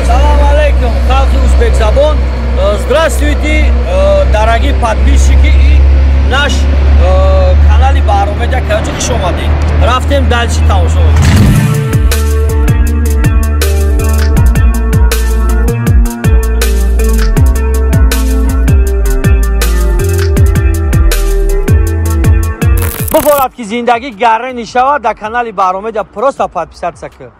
Салам алейкум, халқи узбекзабон. Здравствуйте, дорогие подписчики и наш канали Баромедия. Каҷа хуш омадед. Рафтем дальше тамошо. Баворад ки зиндагӣ гарра мешавад, дар канали Баромедия просто подписаться кун.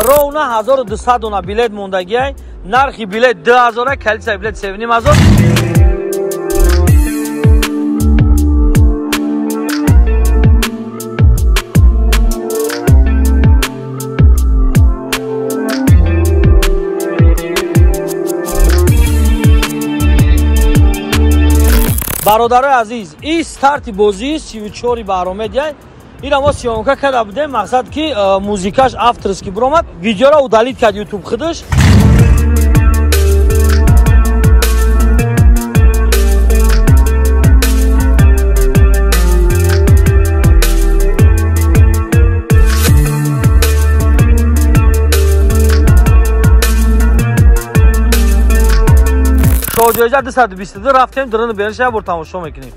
Ровно 1200 дона билет мондагӣ, нархи билет 2000, количество билет 7000. бародарои азиз, ин старти бозии 34 Баромедия. Ира мо сиёмка карда будем, мақсад ки музикаш авторски биромад, видеоро удалит кард YouTube худаш. Шоҳҷоиза 222 рафтем дурuni беришава бур тамошо мекунем.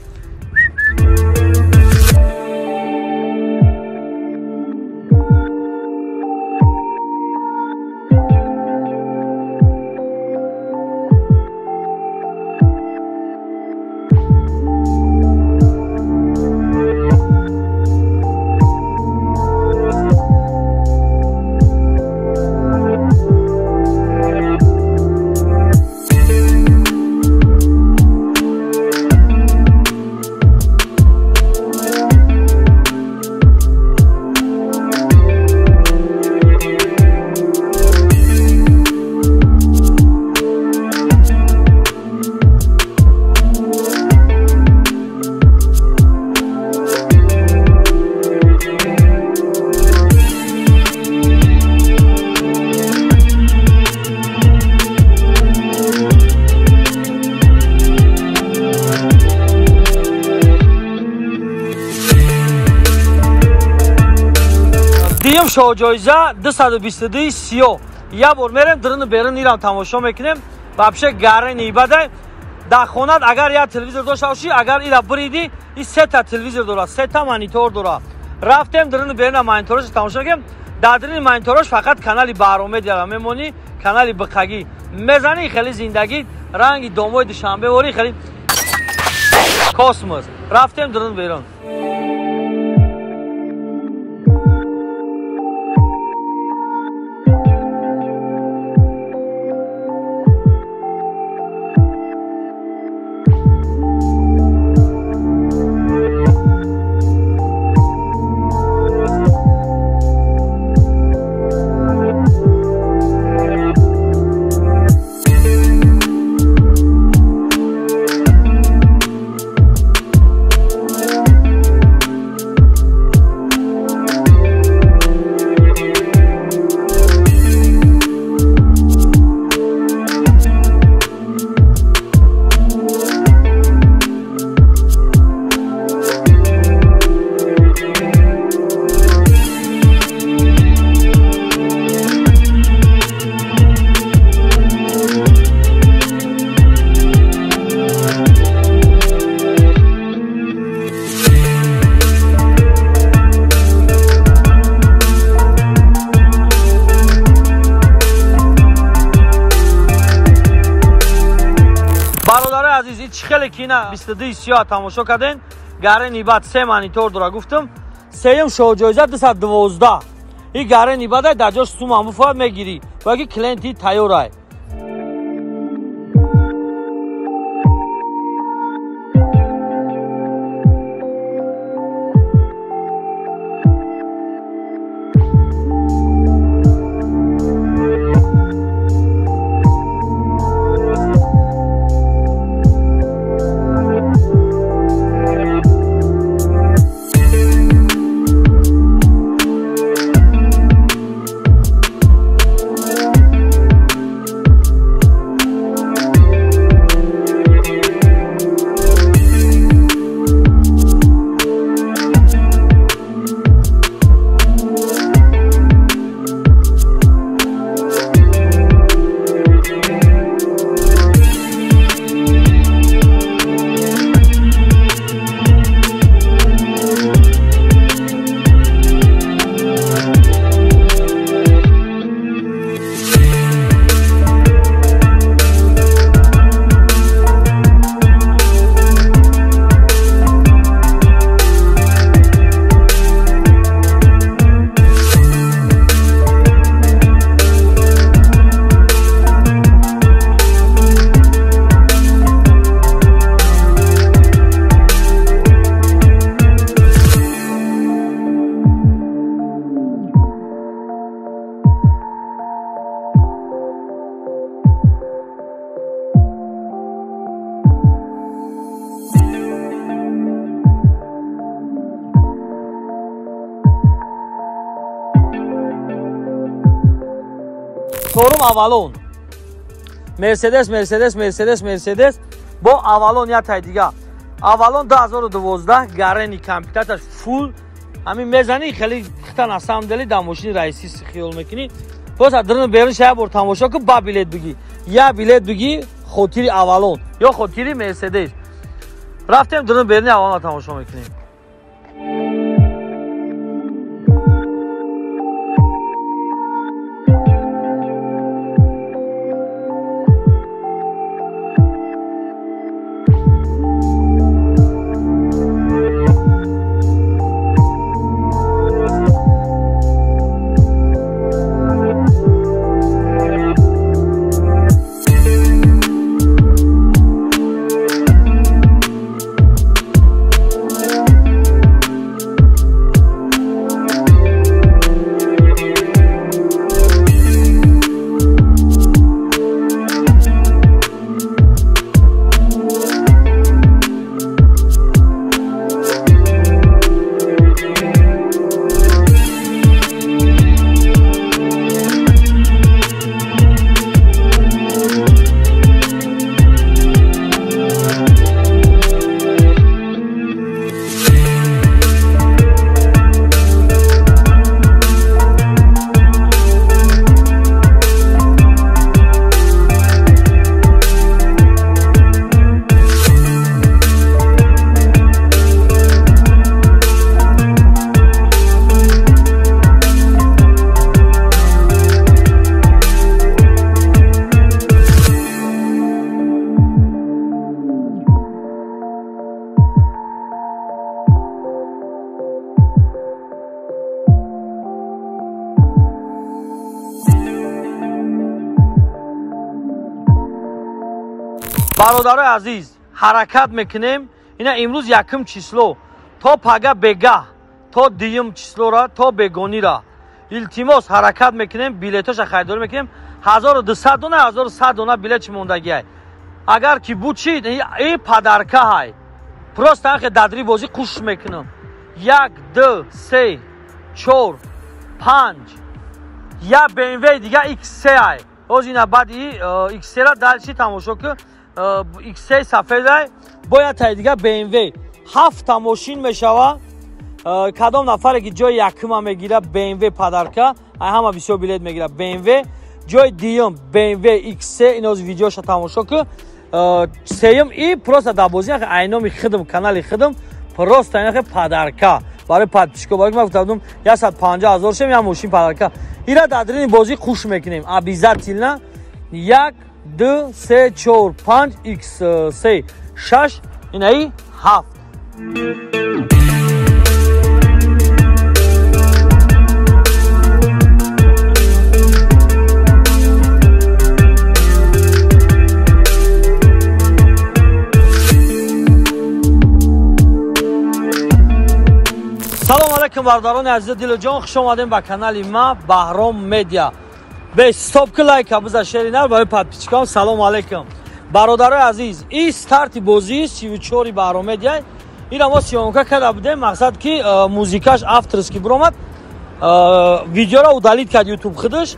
Диюм шоҳҷоиза 222 сиё. Я бор мерем дурuni берун ирам тамошо мекунем. Вообще гарра небадай. Дар хонат агар я телевизор дошта бошӣ, агар ира бириди, ин сета телевизор дорад, сета монитор дорад. Рафтем дурuni берун монитораш тамошо мекунем. Дар дурuni монитораш фақат канали Баромедия мемонӣ, канали Биқагӣ. Мезани хеле зиндагӣ, ранги домои душанбе вори хеле космос. Рафтем дурuni берун. Хеле кина 22 сиё тамошо кардем. Гарра нибат 3 монитор дора гуфтам. Сеюм шоҳҷоиза 212. ин гарра нибадай дар ҷош сума муфоят мегирӣ. Боки клиенти тайёрай. چهارم اولون مرسدس با اولون یا تای دیگه اولون 2012 گارنی کامپیوترش فول همین میزنی خیلی خطا نسام دلی داموشین رئیسی خیال میکنی باز درن بیرون شاید بر تماشا که با بلیت بگی یا بلیت بگی خاطری اولون یا خاطری مرسدس رفتیم درن بیرون اولون تماشا میکنیم. برادرای عزیز حرکت میکنیم اینا امروز یکم چیسلو تا پگه بگه تا دیم چیسلو را تا بگونی را التماس حرکت میکنیم بلیتاش خریداری میکنیم 1200 دونه 1100 دونه بلیت موندگی های اگر کی بوچید این پدرکه های پروست انخ دادری بازی قوش میکنم 1 2 3 4 5 یا BMW دیگه X3 های از اینا بعد X3 را دلشی تماشا که X3 سفید های باید تای دیگه BMW 7 تا ماشین میشوه کدام نفره که جای یکم هم میگیره BMW پدرکه همه بسیار بلیت میگیره BMW جای دیم BMW X3 این از ویدیوش تماشا که سیم ای پروست دابوزی که اینامی خدم کانال خدم پروست اینه پدرکه برای پادپیشکو باید من گفتم 150,000 شم یا ماشین پدرکه ایرا دادرین بازی خوش میکنیم ابیزات تیلنا 1 2 3 4 5 X3 6 اینایی 7 سلام علیکم برادران عزیز دل جان خوش آمدین به کانال ما بهرام مدیا به استاپ که لایک ابز شیر برای پادپیچکام سلام علیکم برادران عزیز این استارت بازی 34 بهرام مدیا اینا ما سیونکا کرده بودیم مقصد که موزیکاش افترس کی برامد ویدیو را удалит کرد یوتیوب خودش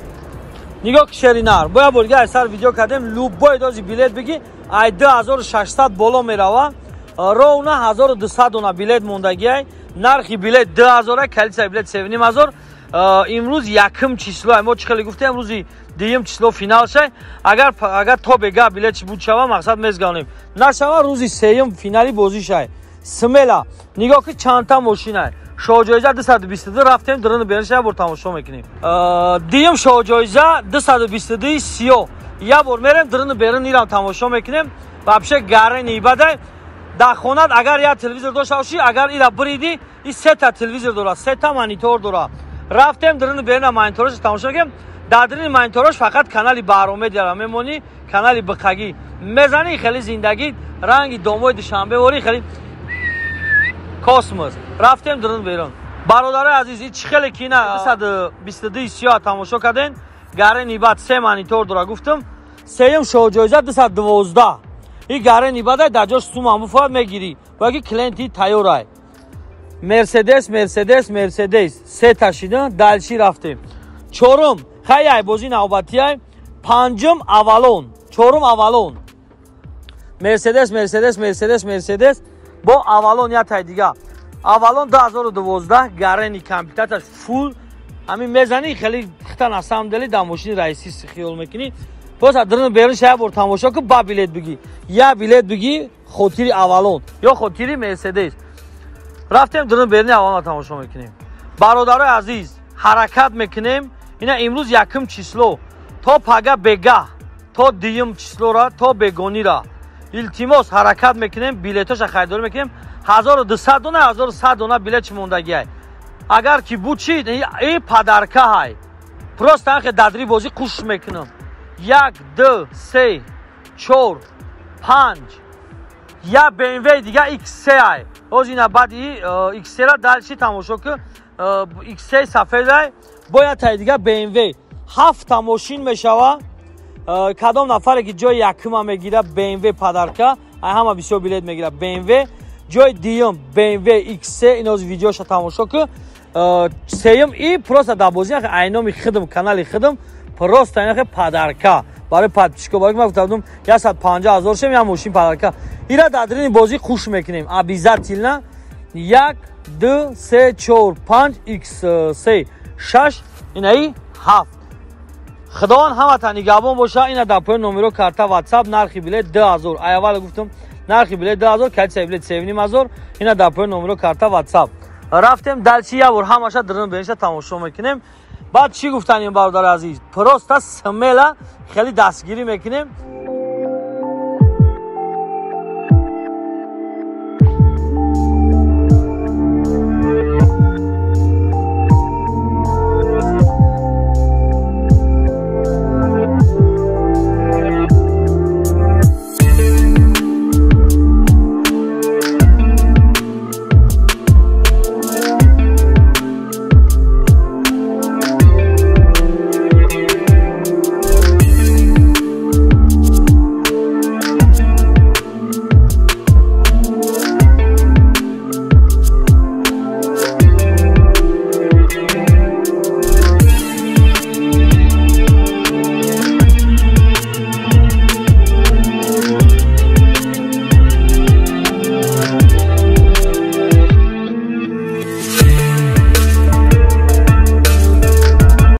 نگاه که شیرینار باید بولگه سر ویدیو کردیم لوب باید از بلیت بگی ای 2600 بالا میروه را اونا 1200 اونا بلیت موندگی نرخی بلیت 2000 کلیسا بلیت 7000 امروز یکم چیسلو ما چه خیلی گفتیم امروزی دیم چیسلو فینال شه اگر تا بگه بلیت بود شوه مقصد مزگانیم نشوه روزی سیم فینالی بازی شه سملا نگاه که چند تا ماشینه شو جایزه 222 رفتیم درن بیرون شه بر تماشا میکنیم دیم شو جایزه 222 30 یا بر میریم درن بیرون میرم تماشا میکنیم вообще گاره نیباده در خونت اگر یا تلویزیون داشته باشی اگر اینا بریدی این 3 تا تلویزیون داره 3 تا مانیتور داره رفتیم درن بیرون مانیتورش تماشا کردیم دادرین مانیتورش فقط کانال بهرام مدیا میمونی کانال بقگی میزنی خیلی زندگی رنگ دومای دوشنبه وری خیلی کاسموس رفتیم درن بیرون برادرای عزیز این خیلی کینا 222 30 تماشا کردین گاره نیبات 3 مانیتور داره گفتم سیم شو جایزه 212 این گاره نیباده در جاش تو مامو فاد میگیری باقی کلینتی تایورای مرسدس 3 تاشیدن دلشی رفتیم چهارم خیلی بازی نوبتی های پنجم اولون، چهارم اولون. مرسدس با اولون یا تای دیگه. اولون 2012 گارنی کامپیوترش فول. همین میزنی خیلی خطر نسام دلی داموشین رئیسی خیال میکنی. باز درن بیرون شاید بر تماشا که با بیلیت بگی. یا بیلیت بگی خاطری اولون یا خاطری مرسدس. رفتیم درن بیرون اولون تماشا میکنیم. برادرای عزیز حرکت میکنیم. اینا امروز یکم چیسلو تا پگا بگا تا دیم چیسلو را تا بگونی را التماس حرکت میکنیم. بیلیتاش خریداری میکنیم. 1200 دونه 1100 دونه بیلیت موندگی های. اگر کی بوچید این پدرکه های پروست انخ دادری بازی قوش میکنم. 1 2 3 4 5 یا BMW دیگه X3 های. از اینا بعد X3 را دلشی تماشا که X3 سفید های باید تای دیگه BMW 7 تا ماشین میشوه. کدام نفره که جای یکم میگیره BMW پدرکه همه بسیار بیلیت میگیره. BMW جای دیم BMW X3 این از ویدیوش تماشا که سیم ای پروست دابوزی که اینامی خدم کانال خدم پروست اینه پدرکه برای پادشکو برای ما گفتم 150,000 شم یا ماشین پدرکه ایرا دادرین بازی خوش میکنیم. ابیزات تیلنا 1 2 3 4 5 X3 6 اینایی 7. خداوند همه تا نگهبان باشه. اینا در پایین نمره کارت واتساپ نرخ بیلیت 2000. اول گفتم نرخ بیلیت 2000 کیت بیلیت 7500. اینا در پایین نمره کارت واتساپ. رفتیم دلچی یا ور همشه درن بینش تماشا میکنیم. بعد چی گفتن این برادر عزیز پروستا سملا خیلی دستگیری میکنیم.